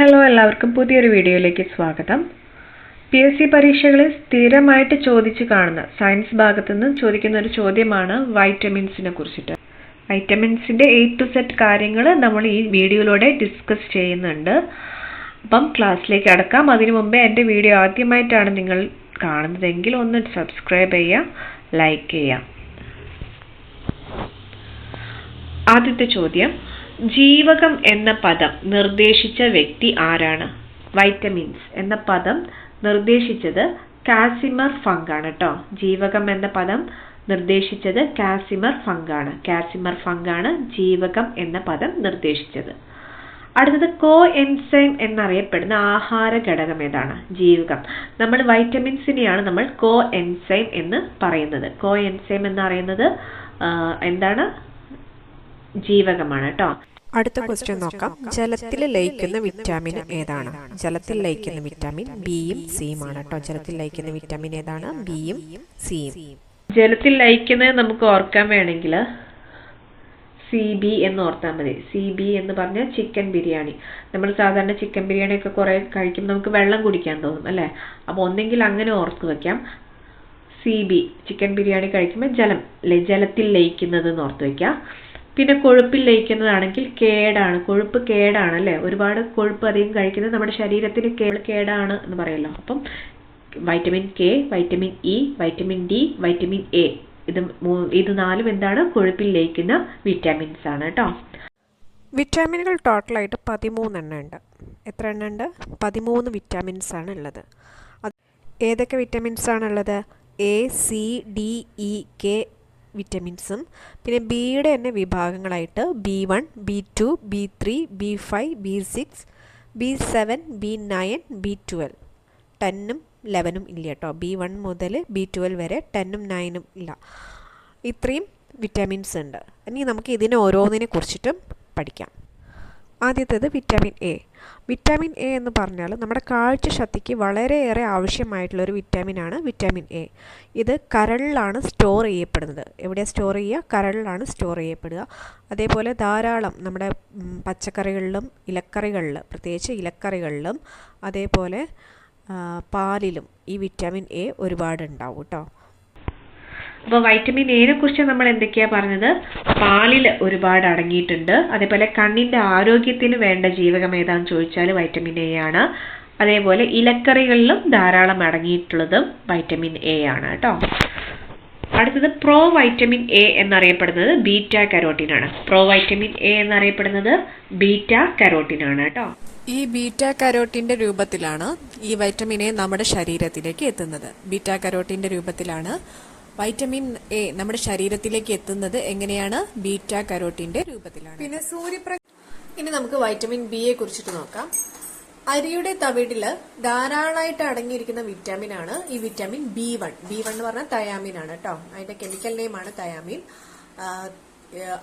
Hello, എല്ലാവർക്കും പുതിയൊരു വീഡിയോയിലേക്ക് സ്വാഗതം. PSC പരീക്ഷകളിൽ സ്ഥിരമായിട്ട് ചോദിച്ചു കാണുന്ന സയൻസ് ഭാഗത്തു നിന്ന് ചോദിക്കുന്ന ഒരു ചോദ്യമാണ് വൈറ്റമിൻസിനെ കുറിച്ചിട്ട്. വൈറ്റമിൻസിൻ്റെ A to Z കാര്യങ്ങൾ നമ്മൾ ഈ വീഡിയോയിലൂടെ ഡിസ്കസ് ചെയ്യുന്നുണ്ട്. അപ്പം ക്ലാസ്സിലേക്ക് കടക്കാം. അതിനു മുമ്പേ എൻ്റെ വീഡിയോ ആദ്യമായിട്ടാണ് നിങ്ങൾ കാണുന്നതെങ്കിൽ ഒന്ന് സബ്സ്ക്രൈബ് ചെയ്യുക, ലൈക്ക് ചെയ്യുക. ആദ്യത്തെ ചോദ്യം, ജീവകം എന്ന പദം നിർദ്ദേശിച്ച വ്യക്തി ആരാണ്? വൈറ്റമിൻസ് എന്ന പദം നിർദ്ദേശിച്ചത് കാസിമർ ഫങ്ക് ആണ് കേട്ടോ. ജീവകം എന്ന പദം നിർദ്ദേശിച്ചത് കാസിമർ ഫങ്ക് ആണ്. കാസിമർ ഫങ്ക് ആണ് ജീവകം എന്ന പദം നിർദ്ദേശിച്ചത്. അടുത്തത് കോ എൻസൈം എന്നറിയപ്പെടുന്ന ആഹാര ഘടകം ഏതാണ്? ജീവകം. നമ്മൾ വൈറ്റമിൻസിനെയാണ് നമ്മൾ കോ എൻസൈം എന്ന് പറയുന്നത്. കോ എൻസൈം എന്ന് പറയുന്നത് എന്താണ്? ജീവകമാണ് കേട്ടോ. അടുത്ത ക്വസ്റ്റ്യൻ നോക്കാം. ജലത്തിൽ ലയിക്കുന്ന വിറ്റാമിൻ ഏതാണ്? ജലത്തിൽ ലയിക്കുന്ന വിറ്റാമിൻ ബിയും സിയും ആണ് കേട്ടോ. ജലത്തിൽ ലയിക്കുന്ന വിറ്റാമിൻ ഏതാണ്? ബിയും സിയും. ജലത്തിൽ ലയിക്കുന്നത് നമുക്ക് ഓർക്കാൻ വേണമെങ്കിൽ CB എന്ന് ഓർത്താൽ മതി. CB എന്ന് പറഞ്ഞാൽ ചിക്കൻ ബിരിയാണി. നമ്മൾ സാധാരണ ചിക്കൻ ബിരിയാണി ഒക്കെ കുറെ കഴിക്കുമ്പോൾ നമുക്ക് വെള്ളം കുടിക്കാൻ തോന്നും അല്ലേ? അപ്പോൾ ഒന്നെങ്കിൽ അങ്ങനെ ഓർത്ത് വെക്കാം. CB ചിക്കൻ ബിരിയാണി കഴിക്കുമ്പോൾ ജലത്തിൽ ലയിക്കുന്നത് എന്ന് ഓർത്ത് വെക്കാം. പിന്നെ കൊഴുപ്പിൽ ലയിക്കുന്നതാണെങ്കിൽ കേടാണ്. കൊഴുപ്പ് കേടാണ് അല്ലേ? ഒരുപാട് കൊഴുപ്പ് അധികം കഴിക്കുന്നത് നമ്മുടെ ശരീരത്തിന് കേടാണ് എന്ന് പറയല്ലോ. അപ്പം vitamin K, vitamin E, vitamin D, vitamin A ഇത് നാലും എന്താണ്? കൊഴുപ്പിൽ ലയിക്കുന്ന വിറ്റാമിൻസ് ആണ് കേട്ടോ. വിറ്റാമിനുകൾ ടോട്ടലായിട്ട് 13 എണ്ണം ഉണ്ട്. എത്ര എണ്ണം ഉണ്ട്? 13 വിറ്റാമിൻസ് ആണ് ഉള്ളത്. ഏതൊക്കെ വിറ്റാമിൻസ് ആണുള്ളത്? A, C, D, E, K വിറ്റമിൻസും പിന്നെ ബിയുടെ തന്നെ വിഭാഗങ്ങളായിട്ട് B1, B2, B3, B5, B6, B7, B9, B12. 10ഉം 11ഉം ഇല്ല കേട്ടോ. B1 മുതൽ B12 വരെ 10ഉം 9ഉം ഇല്ല. ഇത്രയും വിറ്റാമിൻസ് ഉണ്ട്. ഇനി നമുക്ക് ഇതിനെ ഓരോന്നിനെ കുറിച്ചിട്ടും പഠിക്കാം. ആദ്യത്തേത് വിറ്റാമിൻ A. വിറ്റാമിൻ A എന്ന് പറഞ്ഞാൽ നമ്മുടെ കാഴ്ച ശക്തിക്ക് വളരെയേറെ ആവശ്യമായിട്ടുള്ളൊരു വിറ്റാമിനാണ് വിറ്റാമിൻ A. ഇത് കരളിലാണ് സ്റ്റോർ ചെയ്യപ്പെടുന്നത്. എവിടെയാണ് സ്റ്റോർ ചെയ്യുക? കരളിലാണ് സ്റ്റോർ ചെയ്യപ്പെടുക. അതേപോലെ ധാരാളം നമ്മുടെ പച്ചക്കറികളിലും പ്രത്യേകിച്ച് ഇലക്കറികളിലും അതേപോലെ പാലിലും ഈ വിറ്റാമിൻ A ഒരുപാട് ഉണ്ടാവും കേട്ടോ. അപ്പോൾ വൈറ്റമിൻ എനെ കുറിച്ച് നമ്മൾ എന്തൊക്കെയാ പറഞ്ഞത്? പാലിൽ ഒരുപാട് അടങ്ങിയിട്ടുണ്ട്. അതേപോലെ കണ്ണിന്റെ ആരോഗ്യത്തിന് വേണ്ട ജീവകം ഏതാണെന്ന് ചോദിച്ചാൽ വൈറ്റമിൻ A ആണ്. അതേപോലെ ഇലക്കറികളിലും ധാരാളം അടങ്ങിയിട്ടുള്ളതും വൈറ്റമിൻ A ആണ് കേട്ടോ. അടുത്തത് പ്രോ വൈറ്റമിൻ A എന്നറിയപ്പെടുന്നത് ബീറ്റ കരോട്ടിൻ ആണ്. പ്രോ വൈറ്റമിൻ A എന്നറിയപ്പെടുന്നത് ബീറ്റ കരോട്ടിൻ ആണ് കേട്ടോ. ഈ ബീറ്റ കരോട്ടിന്റെ രൂപത്തിലാണ് ഈ വൈറ്റമിൻ A നമ്മുടെ ശരീരത്തിലേക്ക് എത്തുന്നത്. ബീറ്റ കരോട്ടിന്റെ രൂപത്തിലാണ് വൈറ്റമിൻ A നമ്മുടെ ശരീരത്തിലേക്ക് എത്തുന്നത്. എങ്ങനെയാണ്? ബീറ്റ കരോട്ടിന്റെ രൂപത്തിലാണ്. പിന്നെ ഇനി നമുക്ക് വൈറ്റമിൻ B യെ കുറിച്ചിട്ട് നോക്കാം. അരിയുടെ തവിടില് ധാരാളമായിട്ട് അടങ്ങിയിരിക്കുന്ന വിറ്റാമിൻ ആണ് ഈ വിറ്റാമിൻ B1. B1 എന്ന് പറഞ്ഞാൽ തയാമിൻ ആണ് കേട്ടോ. അതിന്റെ കെമിക്കൽ നെയിം ആണ് തയാമിൻ.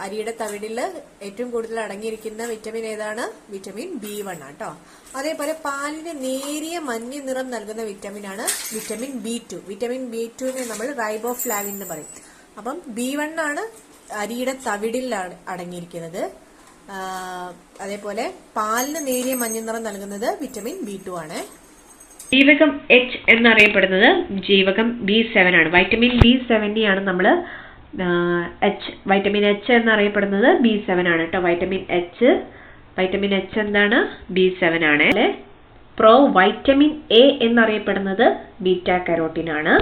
അരിയുടെ തവിടില് ഏറ്റവും കൂടുതൽ അടങ്ങിയിരിക്കുന്ന വിറ്റാമിൻ ഏതാണ്? വിറ്റാമിൻ B1 ആണ് കേട്ടോ. അതേപോലെ പാലിന് നേരിയ മഞ്ഞ നിറം നൽകുന്ന വിറ്റാമിൻ ആണ് വിറ്റാമിൻ B2. വിറ്റാമിൻ B2നെ നമ്മൾ റൈബോഫ്ലാവിൻ എന്ന് പറയും. അപ്പം B1 ആണ് അരിയുടെ തവിടിൽ അടങ്ങിയിരിക്കുന്നത്. അതേപോലെ പാലിന് നേരിയ മഞ്ഞ നിറം നൽകുന്നത് വിറ്റാമിൻ B2 ആണ്. ജീവകം H എന്നറിയപ്പെടുന്നത് ജീവകം B7 ആണ്. വൈറ്റമിൻ B7നെയാണ് നമ്മൾ വൈറ്റമിൻ H എന്നറിയപ്പെടുന്നത് B7 ആണ് കേട്ടോ. വൈറ്റമിൻ H എന്താണ്? B7 ആണ്. പ്രോ വൈറ്റമിൻ A എന്നറിയപ്പെടുന്നത് ബീറ്റ കരോട്ടിൻ ആണ്.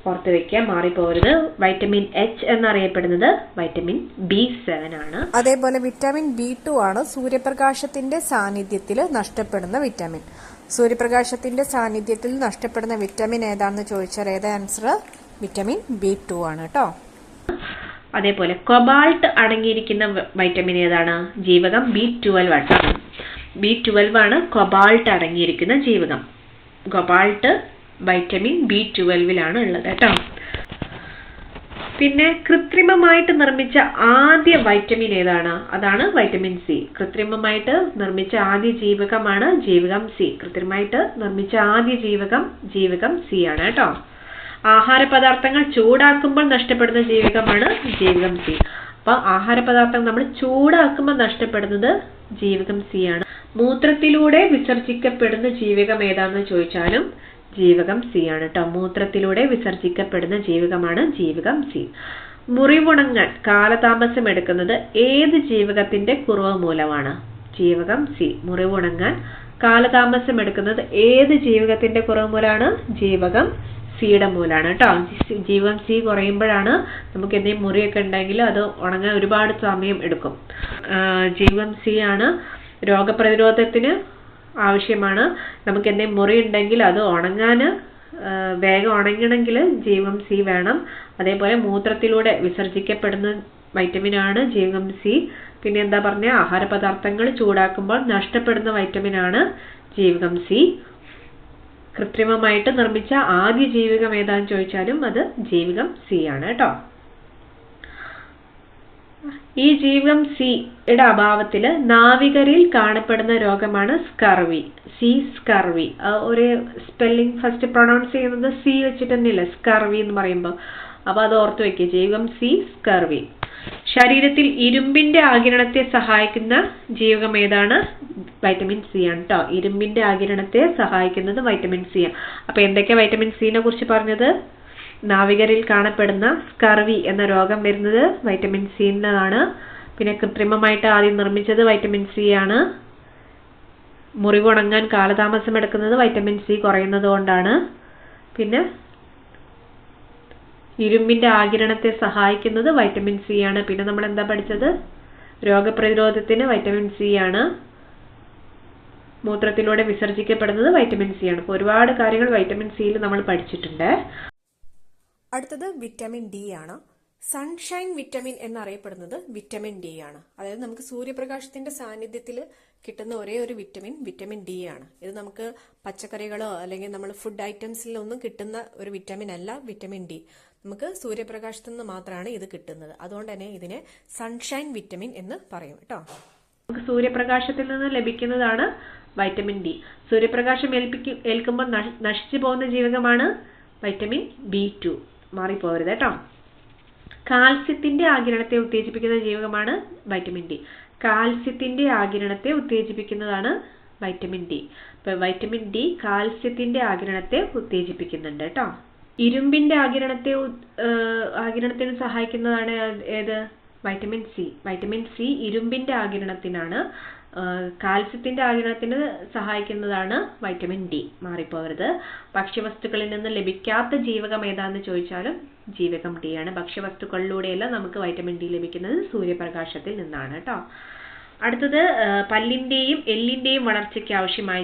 ഓർത്ത് വെക്കുക, മാറിപ്പോകരുത്. വൈറ്റമിൻ H എന്നറിയപ്പെടുന്നത് വൈറ്റമിൻ B7 ആണ്. അതേപോലെ വിറ്റാമിൻ B2 ആണ് സൂര്യപ്രകാശത്തിന്റെ സാന്നിധ്യത്തിൽ നഷ്ടപ്പെടുന്ന വിറ്റാമിൻ. സൂര്യപ്രകാശത്തിന്റെ സാന്നിധ്യത്തിൽ നഷ്ടപ്പെടുന്ന വിറ്റാമിൻ ഏതാണെന്ന് ചോദിച്ചാൽ ഏതാ ആൻസർ? വിറ്റാമിൻ B2 ആണ് കേട്ടോ. അതേപോലെ കൊബാൾട്ട് അടങ്ങിയിരിക്കുന്ന വൈറ്റമിൻ ഏതാണ്? ജീവകം B12 ആണ്. B12 ആണ് കൊബാൾട്ട് അടങ്ങിയിരിക്കുന്ന ജീവകം. കൊബാൾട്ട് വൈറ്റമിൻ B12ലാണ് ഉള്ളത് കേട്ടോ. പിന്നെ കൃത്രിമമായിട്ട് നിർമ്മിച്ച ആദ്യ വൈറ്റമിൻ ഏതാണ്? അതാണ് വൈറ്റമിൻ C. കൃത്രിമമായിട്ട് നിർമ്മിച്ച ആദ്യ ജീവകമാണ് ജീവകം C. കൃത്രിമമായിട്ട് നിർമ്മിച്ച ആദ്യ ജീവകം C ആണ് കേട്ടോ. ആഹാര പദാർത്ഥങ്ങൾ ചൂടാക്കുമ്പോൾ നഷ്ടപ്പെടുന്ന ജീവകമാണ് ജീവകം C. അപ്പോൾ ആഹാര പദാർത്ഥങ്ങൾ നമ്മൾ ചൂടാക്കുമ്പോൾ നഷ്ടപ്പെടുന്നത് ജീവകം C ആണ്. മൂത്രത്തിലൂടെ വിസർജിക്കപ്പെടുന്ന ജീവകം ഏതാണെന്ന് ചോദിച്ചാലും ജീവകം സി ആണ് കേട്ടോ. മൂത്രത്തിലൂടെ വിസർജിക്കപ്പെടുന്ന ജീവകമാണ് ജീവകം സി. മുറിവുണങ്ങാൻ കാലതാമസം എടുക്കുന്നത് ഏത് ജീവകത്തിന്റെ കുറവ് മൂലമാണ്? ജീവകം സി. മുറിവുണങ്ങാൻ കാലതാമസം എടുക്കുന്നത് ഏത് ജീവകത്തിന്റെ കുറവ് മൂലമാണ്? ജീവകം സിയുടെ മൂലമാണ് കേട്ടോ. ജീവകം സി കുറയുമ്പോഴാണ് നമുക്ക് എന്തെങ്കിലും മുറിയൊക്കെ ഉണ്ടെങ്കിൽ അത് ഉണങ്ങാൻ ഒരുപാട് സമയം എടുക്കും. ജീവകം സി ആണ് രോഗപ്രതിരോധത്തിന് ആവശ്യമാണ്. നമുക്ക് എന്തെങ്കിലും മുറി ഉണ്ടെങ്കിൽ അത് ഉണങ്ങാൻ വേഗം ഉണങ്ങണമെങ്കിൽ ജീവകം സി വേണം. അതേപോലെ മൂത്രത്തിലൂടെ വിസർജിക്കപ്പെടുന്ന വൈറ്റമിനാണ് ജീവകം സി. പിന്നെ എന്താ പറഞ്ഞ ആഹാര പദാർത്ഥങ്ങൾ ചൂടാക്കുമ്പോൾ നഷ്ടപ്പെടുന്ന വൈറ്റമിനാണ് ജീവകം സി. കൃത്രിമമായിട്ട് നിർമ്മിച്ച ആദ്യ ജീവകം ഏതാന്ന് ചോദിച്ചാലും അത് ജീവകം സി ആണ് കേട്ടോ. ഈ ജീവകം സിയുടെ അഭാവത്തിൽ നാവികരിൽ കാണപ്പെടുന്ന രോഗമാണ് സ്കർവി. സ്കർവി ഒരു സ്പെല്ലിംഗ് ഫസ്റ്റ് പ്രൊണൗൺസ് ചെയ്യുന്നത് സി വെച്ചിട്ട് തന്നെയല്ലേ സ്കർവി എന്ന് പറയുമ്പോൾ. അപ്പൊ അത് ഓർത്ത് വെക്കുക, ജീവകം സി സ്കർവി. ശരീരത്തിൽ ഇരുമ്പിന്റെ ആഗിരണത്തെ സഹായിക്കുന്ന ജീവകം ഏതാണ്? വൈറ്റമിൻ സി ആണ് കേട്ടോ. ഇരുമ്പിന്റെ ആഗിരണത്തെ സഹായിക്കുന്നത് വൈറ്റമിൻ സി ആണ്. അപ്പൊ എന്തൊക്കെ വൈറ്റമിൻ സിനെ കുറിച്ച് പറഞ്ഞത്? നാവികരിൽ കാണപ്പെടുന്ന സ്കർവി എന്ന രോഗം വരുന്നത് വൈറ്റമിൻ സിന്നാണ്. പിന്നെ കൃത്രിമമായിട്ട് ആദ്യം നിർമ്മിച്ചത് വൈറ്റമിൻ സി ആണ്. മുറിവുണങ്ങാൻ കാലതാമസം എടുക്കുന്നത് വൈറ്റമിൻ സി കുറയുന്നത് കൊണ്ടാണ്. പിന്നെ ഇരുമ്പിന്റെ ആഗിരണത്തെ സഹായിക്കുന്നത് വൈറ്റമിൻ സി ആണ്. പിന്നെ നമ്മൾ എന്താ പഠിച്ചത്? രോഗപ്രതിരോധത്തിന് വൈറ്റമിൻ സി ആണ്. മൂത്രത്തിലൂടെ വിസർജിക്കപ്പെടുന്നത് വൈറ്റമിൻ സി ആണ്. അപ്പോൾ ഒരുപാട് കാര്യങ്ങൾ വൈറ്റമിൻ സിയിൽ നമ്മൾ പഠിച്ചിട്ടുണ്ട്. അടുത്തത് വിറ്റമിൻ ഡി ആണ്. സൺഷൈൻ വിറ്റമിൻ എന്നറിയപ്പെടുന്നത് വിറ്റമിൻ ഡി ആണ്. അതായത് നമുക്ക് സൂര്യപ്രകാശത്തിന്റെ സാന്നിധ്യത്തിൽ കിട്ടുന്ന ഒരേ ഒരു വിറ്റമിൻ ഡി ആണ്. ഇത് നമുക്ക് പച്ചക്കറികളോ അല്ലെങ്കിൽ നമ്മൾ ഫുഡ് ഐറ്റംസിലൊന്നും കിട്ടുന്ന ഒരു വിറ്റമിൻ അല്ല വിറ്റമിൻ ഡി. നമുക്ക് സൂര്യപ്രകാശത്തു നിന്ന് മാത്രമാണ് ഇത് കിട്ടുന്നത്. അതുകൊണ്ട് തന്നെ ഇതിനെ സൺഷൈൻ വിറ്റമിൻ എന്ന് പറയും കേട്ടോ. നമുക്ക് സൂര്യപ്രകാശത്തിൽ നിന്ന് ലഭിക്കുന്നതാണ് വൈറ്റമിൻ ഡി. സൂര്യപ്രകാശം ഏൽക്കുമ്പോൾ നശിച്ചു പോകുന്ന ജീവകമാണ് വൈറ്റമിൻ B2. മാറിപ്പോകരുത് കേട്ടോ. കാൽസ്യത്തിന്റെ ആഗിരണത്തെ ഉത്തേജിപ്പിക്കുന്ന ജീവകമാണ് വൈറ്റമിൻ ഡി. കാൽസ്യത്തിന്റെ ആഗിരണത്തെ ഉത്തേജിപ്പിക്കുന്നതാണ് വൈറ്റമിൻ ഡി. അപ്പൊ വൈറ്റമിൻ ഡി കാൽസ്യത്തിന്റെ ആഗിരണത്തെ ഉത്തേജിപ്പിക്കുന്നുണ്ട് കേട്ടോ. ഇരുമ്പിന്റെ ആഗിരണത്തിന് സഹായിക്കുന്നതാണ് ഏത്? Vitamin C. വൈറ്റമിൻ സി ഇരുമ്പിന്റെ ആഗിരണത്തിനാണ്. കാൽസ്യത്തിന്റെ ആഗിരണത്തിന് സഹായിക്കുന്നതാണ് വൈറ്റമിൻ ഡി. മാറിപ്പോകരുത്. ഭക്ഷ്യവസ്തുക്കളിൽ നിന്ന് ലഭിക്കാത്ത ജീവകം ഏതാണെന്ന് ചോദിച്ചാലും ജീവകം ഡി ആണ്. ഭക്ഷ്യവസ്തുക്കളിലൂടെയല്ല നമുക്ക് വൈറ്റമിൻ ഡി ലഭിക്കുന്നത് സൂര്യപ്രകാശത്തിൽ നിന്നാണ് കേട്ടോ. അടുത്തത് പല്ലിന്റെയും എല്ലിന്റെയും വളർച്ചയ്ക്ക് ആവശ്യമായ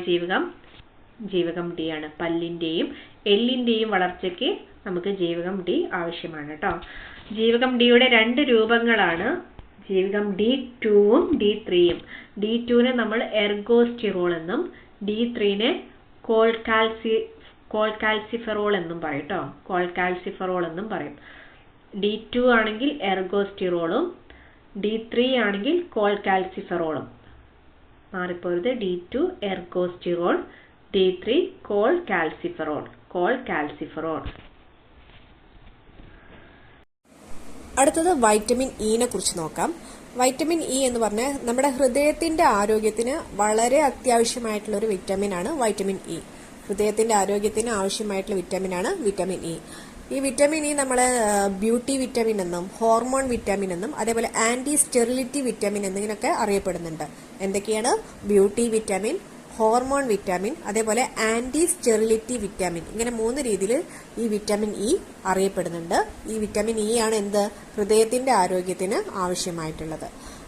ജീവകം ഡി ആണ്. പല്ലിന്റെയും എല്ലിന്റെയും വളർച്ചയ്ക്ക് നമുക്ക് ജീവകം ഡി ആവശ്യമാണ് കേട്ടോ. ജീവകം ഡിയുടെ 2 രൂപങ്ങളാണ് ജീവകം D2ഉം D3യും. D2നെ നമ്മൾ എർഗോസ്റ്റിറോൾ എന്നും D3നെ കോൾകാൽസിഫെറോൾ എന്നും പറയും കേട്ടോ. കോൾകാൽസിഫെറോൾ എന്നും പറയും. D2 ആണെങ്കിൽ എർഗോസ്റ്റിറോളും D3 ആണെങ്കിൽ കോൾകാൽസിഫെറോളും. മാറിപ്പോയത് D2 എർഗോസ്റ്റിറോൾ, D3 കോൾകാൽസിഫെറോൾ. അടുത്തത് വൈറ്റമിൻ ഇനെ കുറിച്ച് നോക്കാം. വൈറ്റമിൻ ഇ എന്ന് പറഞ്ഞാൽ നമ്മുടെ ഹൃദയത്തിന്റെ ആരോഗ്യത്തിന് വളരെ അത്യാവശ്യമായിട്ടുള്ള ഒരു വിറ്റമിനാണ് വൈറ്റമിൻ ഇ. ഹൃദയത്തിന്റെ ആരോഗ്യത്തിന് ആവശ്യമായിട്ടുള്ള വിറ്റമിനാണ് വിറ്റമിൻ ഇ. ഈ വിറ്റമിൻ ഇ നമ്മൾ ബ്യൂട്ടി വിറ്റമിൻ എന്നും ഹോർമോൺ വിറ്റമിൻ എന്നും അതേപോലെ ആന്റി സ്റ്റെറിലിറ്റി വിറ്റമിൻ എന്നിങ്ങനെയൊക്കെ അറിയപ്പെടുന്നുണ്ട്. എന്തൊക്കെയാണ്? ബ്യൂട്ടി വിറ്റമിൻ, ഹോർമോൺ വിറ്റാമിൻ, അതേപോലെ ആന്റി സ്റ്റെറിലിറ്റി വിറ്റാമിൻ. ഇങ്ങനെ 3 രീതിയിൽ ഈ വിറ്റാമിൻ ഇ അറിയപ്പെടുന്നുണ്ട്. ഈ വിറ്റാമിൻ ഇ ആണ് എന്ത്? ഹൃദയത്തിന്റെ ആരോഗ്യത്തിന് ആവശ്യമായിട്ടുള്ളത്.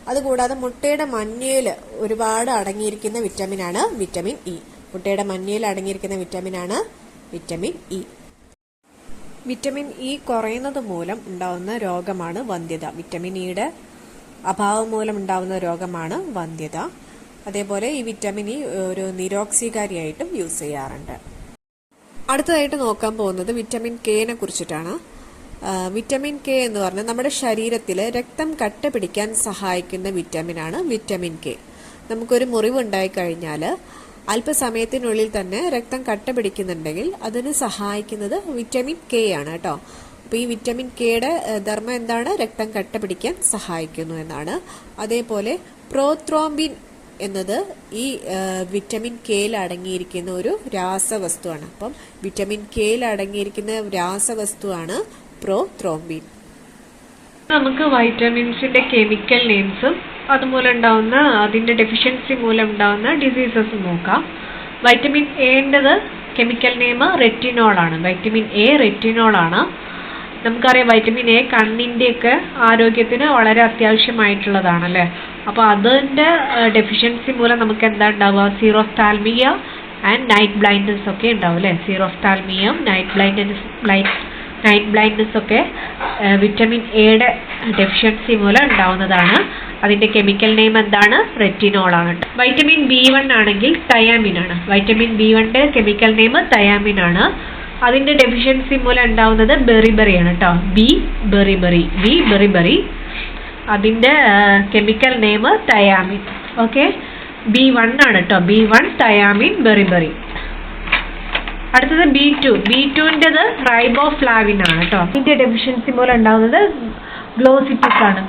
അതുകൂടാതെ മുട്ടയുടെ മഞ്ഞയിൽ ഒരുപാട് അടങ്ങിയിരിക്കുന്ന വിറ്റാമിനാണ് വിറ്റാമിൻ ഇ. മുട്ടയുടെ മഞ്ഞയിൽ അടങ്ങിയിരിക്കുന്ന വിറ്റാമിനാണ് വിറ്റാമിൻ ഇ. വിറ്റാമിൻ ഇ കുറയുന്നത് മൂലം ഉണ്ടാവുന്ന രോഗമാണ് വന്ധ്യത. വിറ്റാമിൻ ഇയുടെ അഭാവം മൂലം ഉണ്ടാവുന്ന രോഗമാണ് വന്ധ്യത. അതേപോലെ ഈ വിറ്റാമിൻ ഇ ഒരു നിരോക്സീകാരിയായിട്ടും യൂസ് ചെയ്യാറുണ്ട്. അടുത്തതായിട്ട് നോക്കാൻ പോകുന്നത് വിറ്റാമിൻ കെനെ കുറിച്ചിട്ടാണ്. വിറ്റാമിൻ കെ എന്ന് പറഞ്ഞാൽ നമ്മുടെ ശരീരത്തിൽ രക്തം കട്ട പിടിക്കാൻ സഹായിക്കുന്ന വിറ്റാമിനാണ് വിറ്റാമിൻ കെ. നമുക്കൊരു മുറിവ് ഉണ്ടായിക്കഴിഞ്ഞാൽ അല്പസമയത്തിനുള്ളിൽ തന്നെ രക്തം കട്ട പിടിക്കുന്നുണ്ടെങ്കിൽ അതിന് സഹായിക്കുന്നത് വിറ്റാമിൻ കെ ആണ് കേട്ടോ. അപ്പോൾ ഈ വിറ്റാമിൻ കെയുടെ ധർമ്മം എന്താണ്? രക്തം കട്ട പിടിക്കാൻ സഹായിക്കുന്നു എന്നാണ്. അതേപോലെ പ്രോത്രോംബിൻ എന്നത് ഈ വിറ്റമിൻ കെയിൽ അടങ്ങിയിരിക്കുന്ന ഒരു രാസവസ്തുവാണ്. അപ്പം വിറ്റമിൻ കെയിൽ അടങ്ങിയിരിക്കുന്ന രാസവസ്തുവാണ് പ്രോത്രോംബിൻ. നമുക്ക് വൈറ്റമിൻസിന്റെ കെമിക്കൽ നെയിംസും അതുമൂലം ഉണ്ടാവുന്ന അതിന്റെ ഡെഫിഷ്യൻസി മൂലം ഉണ്ടാവുന്ന ഡിസീസസും നോക്കാം. വൈറ്റമിൻ എൻ്റെത് കെമിക്കൽ നെയിം റെറ്റിനോൾ ആണ്. വൈറ്റമിൻ എ റെറ്റിനോൾ ആണ്. നമുക്കറിയാം വൈറ്റമിൻ എ കണ്ണിൻ്റെയൊക്കെ ആരോഗ്യത്തിന് വളരെ അത്യാവശ്യമായിട്ടുള്ളതാണ് അല്ലേ. അപ്പോൾ അതിൻ്റെ ഡെഫിഷ്യൻസി മൂലം നമുക്ക് എന്താ ഉണ്ടാവുക? സീറോഫ്താൽമിയ ആൻഡ് നൈറ്റ് ബ്ലൈൻഡ്നസ് ഒക്കെ ഉണ്ടാവും അല്ലേ. സീറോഫ്താൽമിയം, നൈറ്റ് ബ്ലൈൻഡ്നസ് ഒക്കെ വിറ്റമിൻ എയുടെ ഡെഫിഷ്യൻസി മൂലം ഉണ്ടാവുന്നതാണ്. അതിൻ്റെ കെമിക്കൽ നെയിം എന്താണ്? റെറ്റിനോൾ ആണ്. വൈറ്റമിൻ B1 ആണെങ്കിൽ തയാമിൻ ആണ്. വൈറ്റമിൻ B1ന്റെ കെമിക്കൽ നെയിം തയാമിൻ ആണ്. അതിൻ്റെ ഡെഫിഷ്യൻസി മൂലം ഉണ്ടാവുന്നത് ബെറിബെറി ആണ് കേട്ടോ. B beriberi. അതിൻ്റെ chemical name thiamine. Okay, B1 ആണ് കേട്ടോ. B1 thiamine beriberi. അടുത്തത് B2ൻ്റെത് റൈബോഫ്ലാവിൻ ആണ് കേട്ടോ. ഇതിൻ്റെ ഡെഫിഷ്യൻസി മൂലം ഉണ്ടാവുന്നത് ഗ്ലോസിറ്റിസ് ആണ്.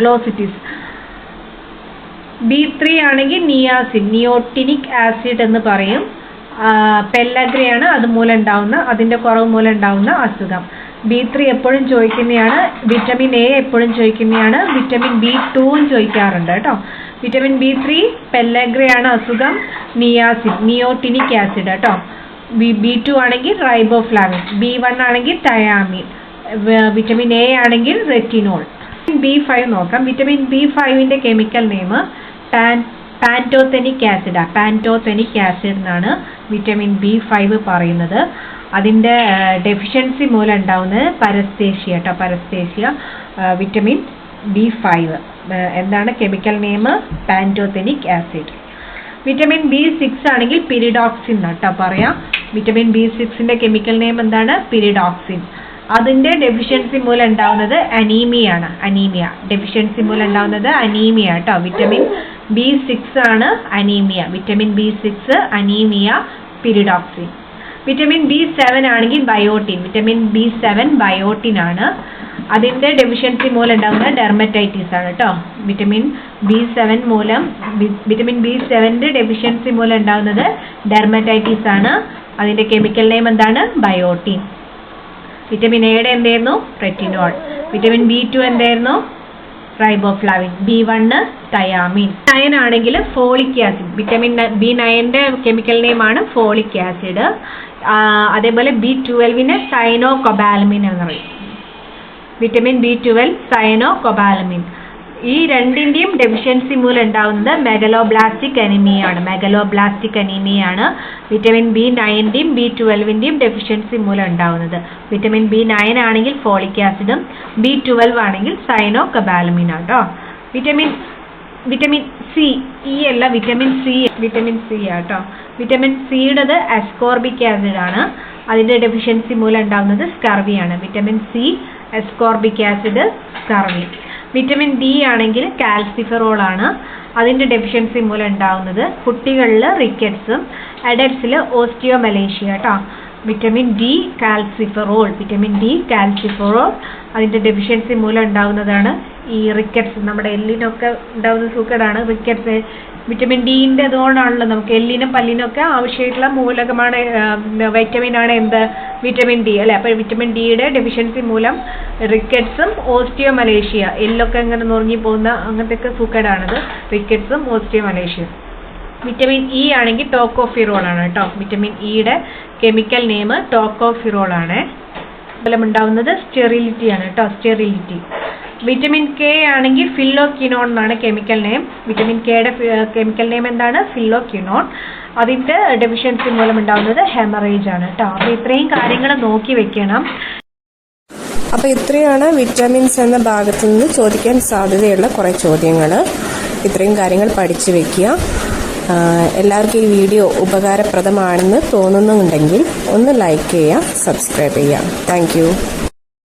B3 ആണെങ്കിൽ നിയാസിൻ, നിയോട്ടിനിക് ആസിഡ് എന്ന് പറയും. പെല്ലഗ്രയാണ് അത് മൂലം ഉണ്ടാവുന്ന, അതിൻ്റെ കുറവ് മൂലം ഉണ്ടാവുന്ന അസുഖം. B3 എപ്പോഴും ചോദിക്കുന്നതാണ്. വിറ്റമിൻ എ എപ്പോഴും ചോദിക്കുന്നതാണ്. വിറ്റമിൻ B2 ചോദിക്കാറുണ്ട് കേട്ടോ. വിറ്റമിൻ B3 പെല്ലഗ്രയാണ് അസുഖം. നിയാസിൻ, നിയോട്ടിനിക് ആസിഡ് കേട്ടോ. B2 ആണെങ്കിൽ റൈബോഫ്ലാവിൻ. B1 ആണെങ്കിൽ തയാമിൻ. വിറ്റമിൻ എ ആണെങ്കിൽ റെറ്റിനോൾ. B5 നോക്കാം. വിറ്റമിൻ B5ൻ്റെ കെമിക്കൽ നെയിം പാൻറ്റോതെനിക് ആസിഡ് എന്നാണ് വിറ്റമിൻ B5 പറയുന്നത്. അതിൻ്റെ ഡെഫിഷ്യൻസി മൂലം ഉണ്ടാവുന്നത് പരസ്തേഷ്യ കേട്ടോ. പരസ്തേഷ്യ. വിറ്റമിൻ B5 എന്താണ് chemical name? Pantothenic acid. Vitamin B6 ആണെങ്കിൽ പിരിഡോക്സിൻ കേട്ടോ പറയാം. വിറ്റമിൻ B6ൻ്റെ കെമിക്കൽ നെയിം എന്താണ്? പിരിഡോക്സിൻ. അതിൻ്റെ ഡെഫിഷ്യൻസി മൂലം ഉണ്ടാവുന്നത് അനീമിയാണ്. ഡെഫിഷ്യൻസി മൂലം ഉണ്ടാവുന്നത് അനീമിയ കേട്ടോ. വിറ്റമിൻ B6 ആണ് anaemia. Vitamin B6 anaemia, pyridoxine. Vitamin B7 ആണെങ്കിൽ ബയോട്ടിൻ. വിറ്റമിൻ B7 ബയോട്ടിൻ ആണ്. അതിൻ്റെ ഡെഫിഷ്യൻസി മൂലം ഉണ്ടാകുന്നത് ഡെർമറ്റൈറ്റിസ് ആണ് കേട്ടോ. വിറ്റമിൻ B7ൻ്റെ ഡെഫിഷ്യൻസി മൂലം ഉണ്ടാകുന്നത് ഡെർമറ്റൈറ്റിസ് ആണ്. അതിൻ്റെ കെമിക്കൽ നെയിം എന്താണ്? ബയോട്ടിൻ. വിറ്റമിൻ എയുടെ എന്തായിരുന്നു? റെറ്റിനോൾ. വിറ്റമിൻ B2 എന്തായിരുന്നു? റൈബോഫ്ലാവിൻ. B1 thiamine. 9 ആണെങ്കിൽ ഫോളിക് ആസിഡ്. വിറ്റമിൻ B9ൻ്റെ കെമിക്കൽ നെയിം ആണ് ഫോളിക് ആസിഡ്. അതേപോലെ B12നെ സൈനോകൊബാലമിൻ എന്ന് പറയും. Vitamin B12 cyanocobalamin. ഈ രണ്ടിൻ്റെയും ഡെഫിഷ്യൻസി മൂലം ഉണ്ടാകുന്നത് മെഗലോബ്ലാസ്റ്റിക് അനീമിയാണ്. വിറ്റമിൻ B9ൻ്റെയും B12ൻ്റെയും ഡെഫിഷ്യൻസി മൂലം ഉണ്ടാകുന്നത്. വിറ്റമിൻ B9 ആണെങ്കിൽ ഫോളിക് ആസിഡും B12 ആണെങ്കിൽ സൈനോകൊബാലമിൻ ആട്ടോ. വിറ്റമിൻ സി, ഇ അല്ല, വിറ്റമിൻ സി ആട്ടോ. വിറ്റമിൻ സിയുടേത് അസ്കോർബിക് ആസിഡ് ആണ്. അതിൻ്റെ ഡെഫിഷ്യൻസി മൂലം ഉണ്ടാകുന്നത് സ്കർവിയാണ്. Vitamin C, ascorbic acid, scurvy. Vitamin D ആണെങ്കിൽ കാൽസിഫെറോൾ ആണ്. അതിൻ്റെ ഡെഫിഷ്യൻസി മൂലം ഉണ്ടാകുന്നത് കുട്ടികളിൽ റിക്കറ്റ്സും അഡൽട്ട്സിൽ ഓസ്റ്റിയോമലേഷ്യ കേട്ടോ. Vitamin D calciferol. അതിൻ്റെ ഡെഫിഷ്യൻസി മൂലം ഉണ്ടാകുന്നതാണ് ഈ റിക്കറ്റ്സ്. നമ്മുടെ എല്ലിനൊക്കെ ഉണ്ടാകുന്ന സൂക്കേടാണ് റിക്കറ്റ്സ്. വിറ്റമിൻ ഡിൻ്റെ അതുകൊണ്ടാണല്ലോ നമുക്ക് എല്ലിനും പല്ലിനൊക്കെ ആവശ്യമായിട്ടുള്ള മൂലകമാണ്, വൈറ്റമിനാണ് എന്ത്? വിറ്റമിൻ ഡി അല്ലേ. അപ്പോൾ വിറ്റമിൻ ഡിയുടെ ഡെഫിഷ്യൻസി മൂലം റിക്കറ്റ്സും ഓസ്റ്റിയോമലേഷ്യ, എല്ലൊക്കെ ഇങ്ങനെ നുറുങ്ങി പോകുന്ന അങ്ങനത്തെയൊക്കെ സൂക്കേടാണത്, റിക്കറ്റ്സും ഓസ്റ്റിയോമലേഷ്യയും. വിറ്റമിൻ ഇ ആണെങ്കിൽ ടോക്കോഫിറോൾ ആണ് കേട്ടോ. വിറ്റമിൻ ഇയുടെ കെമിക്കൽ നെയിം ടോക്കോഫിറോൾ ആണ്. ഫലം ഉണ്ടാകുന്നത് സ്റ്റെറിലിറ്റി ആണ് കേട്ടോ. വിറ്റമിൻ കെ ആണെങ്കിൽ ഫില്ലോക്വിനോൺ എന്നാണ് കെമിക്കൽ നെയിം. വിറ്റമിൻ കെയുടെ കെമിക്കൽ നെയിം എന്താണ്? ഫില്ലോക്വിനോൺ. അതിൻ്റെ ഡെഫിഷ്യൻസി മൂലം ഉണ്ടാകുന്നത് ഹെമറേജ് ആണ് കേട്ടോ. അപ്പോൾ ഇത്രയും കാര്യങ്ങൾ നോക്കി വെക്കണം. അപ്പോൾ ഇത്രയാണ് വിറ്റാമിൻസ് എന്ന ഭാഗത്തു നിന്ന് ചോദിക്കാൻ സാധ്യതയുള്ള കുറേ ചോദ്യങ്ങൾ. ഇത്രയും കാര്യങ്ങൾ പഠിച്ചു വെക്കുക. എല്ലാവർക്കും ഈ വീഡിയോ ഉപകാരപ്രദമാണെന്ന് തോന്നുന്നുണ്ടെങ്കിൽ ഒന്ന് ലൈക്ക് ചെയ്യുക, സബ്സ്ക്രൈബ് ചെയ്യുക. താങ്ക്